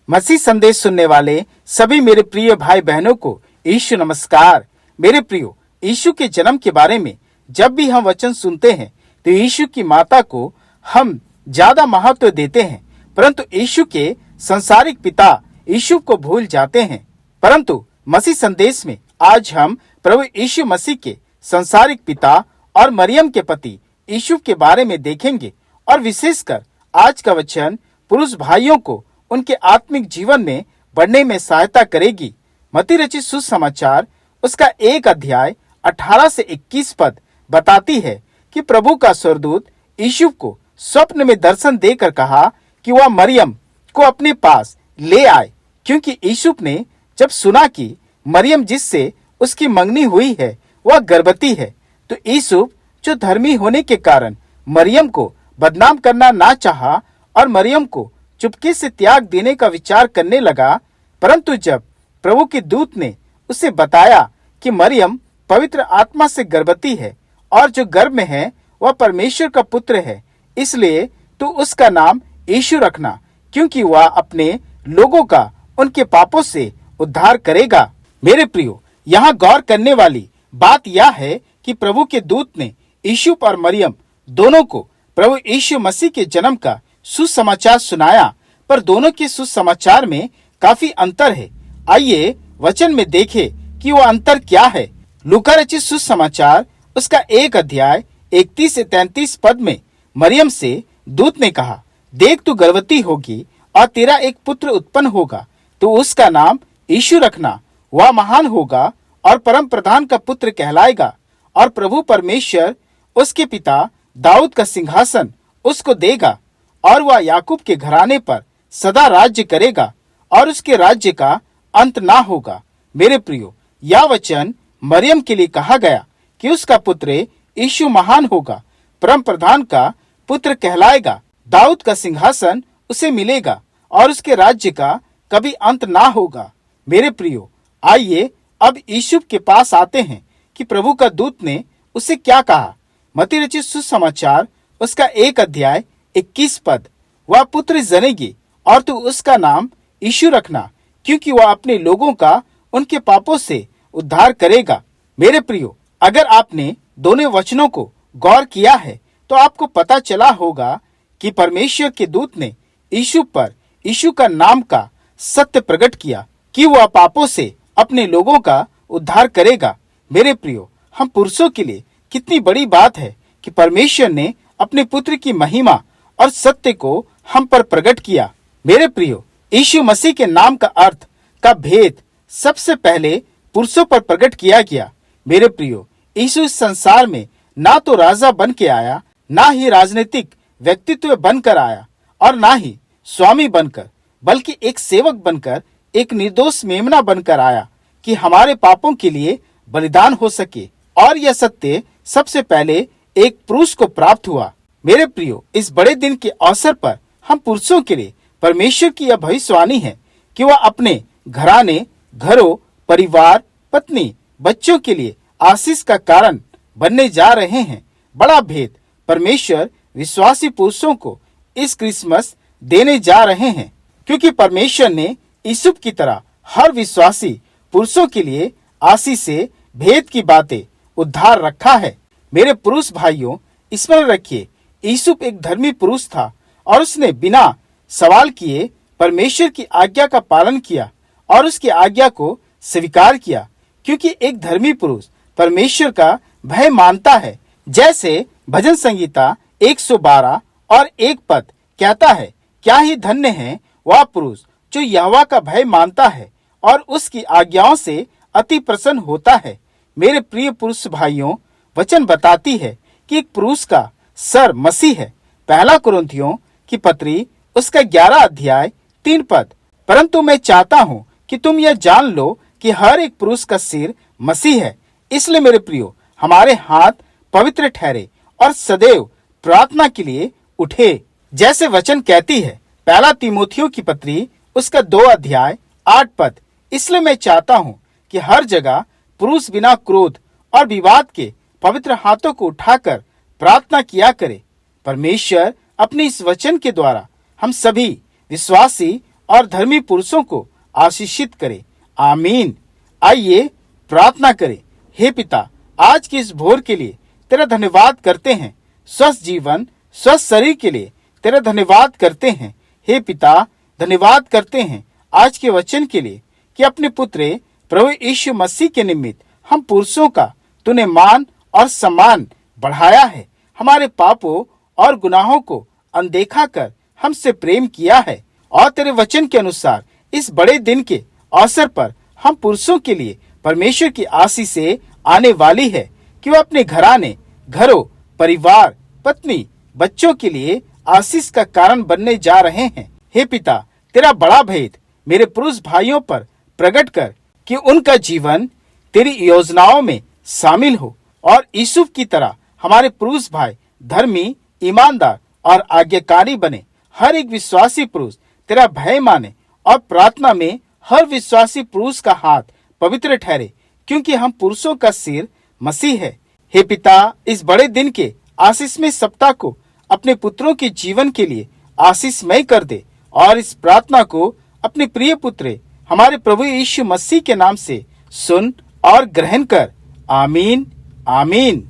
मसीह संदेश सुनने वाले सभी मेरे प्रिय भाई बहनों को यीशु नमस्कार। मेरे प्रियो, यीशु के जन्म के बारे में जब भी हम वचन सुनते हैं तो यीशु की माता को हम ज्यादा महत्व देते हैं, परंतु यीशु के संसारिक पिता यीशु को भूल जाते हैं। परंतु मसीह संदेश में आज हम प्रभु यीशु मसीह के संसारिक पिता और मरियम के पति यीशु के बारे में देखेंगे और विशेषकर आज का वचन पुरुष भाइयों को उनके आत्मिक जीवन में बढ़ने में सहायता करेगी। मत्ती रचित सुसमाचार उसका 1 अध्याय 18 से 21 पद बताती है कि प्रभु का स्वर्गदूत यीशु को स्वप्न में दर्शन देकर कहा कि वह मरियम को अपने पास ले आए, क्योंकि यीशु ने जब सुना कि मरियम जिससे उसकी मंगनी हुई है वह गर्भवती है, तो यीशु जो धर्मी होने के कारण मरियम को बदनाम करना ना चाहा और मरियम को चुपके से त्याग देने का विचार करने लगा। परंतु जब प्रभु के दूत ने उसे बताया कि मरियम पवित्र आत्मा से गर्भवती है और जो गर्भ में है वह परमेश्वर का पुत्र है, इसलिए तू उसका नाम यीशु रखना, क्योंकि वह अपने लोगों का उनके पापों से उद्धार करेगा। मेरे प्रियो, यहाँ गौर करने वाली बात यह है कि प्रभु के दूत ने यीशु और मरियम दोनों को प्रभु यीशु मसीह के जन्म का सुसमाचार सुनाया, पर दोनों के सुसमाचार में काफी अंतर है। आइए वचन में देखें कि वो अंतर क्या है। लूका रचित सुसमाचार उसका 1 अध्याय 31 से 33 पद में मरियम से दूत ने कहा, देख तू गर्भवती होगी और तेरा एक पुत्र उत्पन्न होगा, तो उसका नाम यीशु रखना। वह महान होगा और परम प्रधान का पुत्र कहलाएगा, और प्रभु परमेश्वर उसके पिता दाऊद का सिंहासन उसको देगा, और वह याकूब के घराने पर सदा राज्य करेगा, और उसके राज्य का अंत ना होगा। मेरे प्रियो, यह वचन मरियम के लिए कहा गया कि उसका पुत्र यीशु महान होगा, परम प्रधान का पुत्र कहलाएगा, दाऊद का सिंहासन उसे मिलेगा और उसके राज्य का कभी अंत ना होगा। मेरे प्रियो, आइए अब यीशु के पास आते हैं कि प्रभु का दूत ने उसे क्या कहा। मत्ती रचित सुसमाचार उसका 1 अध्याय 21 पद, वह पुत्र जनेगी और तू उसका नाम यीशु रखना, क्योंकि वह अपने लोगों का उनके पापों से उद्धार करेगा। मेरे प्रियो, अगर आपने दोनों वचनों को गौर किया है तो आपको पता चला होगा कि परमेश्वर के दूत ने यीशु पर यीशु का नाम का सत्य प्रकट किया कि वह पापों से अपने लोगों का उद्धार करेगा। मेरे प्रियो, हम पुरुषों के लिए कितनी बड़ी बात है कि परमेश्वर ने अपने पुत्र की महिमा और सत्य को हम पर प्रकट किया। मेरे प्रियो, यीशु मसीह के नाम का अर्थ का भेद सबसे पहले पुरुषों पर प्रकट किया गया। मेरे प्रियो, यीशु इस संसार में ना तो राजा बन के आया, ना ही राजनीतिक व्यक्तित्व बनकर आया, और ना ही स्वामी बनकर, बल्कि एक सेवक बनकर, एक निर्दोष मेमना बनकर आया कि हमारे पापों के लिए बलिदान हो सके। और यह सत्य सबसे पहले एक पुरुष को प्राप्त हुआ। मेरे प्रियो, इस बड़े दिन के अवसर पर हम पुरुषों के लिए परमेश्वर की यह भविष्यवाणी है कि वह अपने घराने, घरों, परिवार, पत्नी, बच्चों के लिए आशीष का कारण बनने जा रहे हैं। बड़ा भेद परमेश्वर विश्वासी पुरुषों को इस क्रिसमस देने जा रहे हैं, क्योंकि परमेश्वर ने यीशु की तरह हर विश्वासी पुरुषों के लिए आशीष से भेद की बातें उद्धार रखा है। मेरे पुरुष भाइयों, स्मरण रखिए, यीशु एक धर्मी पुरुष था और उसने बिना सवाल किए परमेश्वर की आज्ञा का पालन किया और उसकी आज्ञा को स्वीकार किया, क्योंकि एक धर्मी पुरुष परमेश्वर का भय मानता है। जैसे भजन संगीता 112 और 1 पद कहता है, क्या ही धन्य है वह पुरुष जो यहोवा का भय मानता है और उसकी आज्ञाओं से अति प्रसन्न होता है। मेरे प्रिय पुरुष भाइयों, वचन बताती है कि एक पुरुष का सर मसीह है। 1 कुरिन्थियों की पत्री उसका 11 अध्याय 3 पद, परंतु मैं चाहता हूँ कि तुम यह जान लो कि हर एक पुरुष का सिर मसीह है। इसलिए मेरे प्रियो, हमारे हाथ पवित्र ठहरे और सदैव प्रार्थना के लिए उठे, जैसे वचन कहती है 1 तीमुथियों की पत्री उसका 2 अध्याय 8 पद। इसलिए मैं चाहता हूँ कि हर जगह पुरुष बिना क्रोध और विवाद के पवित्र हाथों को उठाकर प्रार्थना किया करे। परमेश्वर अपने इस वचन के द्वारा हम सभी विश्वासी और धर्मी पुरुषों को आशीषित करे। आमीन। आइए प्रार्थना करें। हे पिता, आज के इस भोर के लिए तेरा धन्यवाद करते हैं। स्वस्थ जीवन, स्वस्थ शरीर के लिए तेरा धन्यवाद करते हैं। हे पिता, धन्यवाद करते हैं आज के वचन के लिए कि अपने पुत्र प्रभु यीशु मसीह के निमित्त हम पुरुषों का तूने मान और सम्मान बढ़ाया है। हमारे पापों और गुनाहों को अनदेखा कर हमसे प्रेम किया है और तेरे वचन के अनुसार इस बड़े दिन के अवसर पर हम पुरुषों के लिए परमेश्वर की आशीष से आने वाली है कि वह अपने घराने, घरों, परिवार, पत्नी, बच्चों के लिए आशीष का कारण बनने जा रहे हैं। हे पिता, तेरा बड़ा भेद मेरे पुरुष भाइयों पर प्रकट कर कि उनका जीवन तेरी योजनाओं में शामिल हो और यूसुफ की तरह हमारे पुरुष भाई धर्मी, ईमानदार और आज्ञाकारी बने। हर एक विश्वासी पुरुष तेरा भय माने और प्रार्थना में हर विश्वासी पुरुष का हाथ पवित्र ठहरे, क्योंकि हम पुरुषों का सिर मसीह है। हे पिता, इस बड़े दिन के आशीषमय सप्ताह को अपने पुत्रों के जीवन के लिए आशीषमय कर दे और इस प्रार्थना को अपने प्रिय पुत्र हमारे प्रभु यीशु मसीह के नाम से सुन और ग्रहण कर। आमीन, आमीन।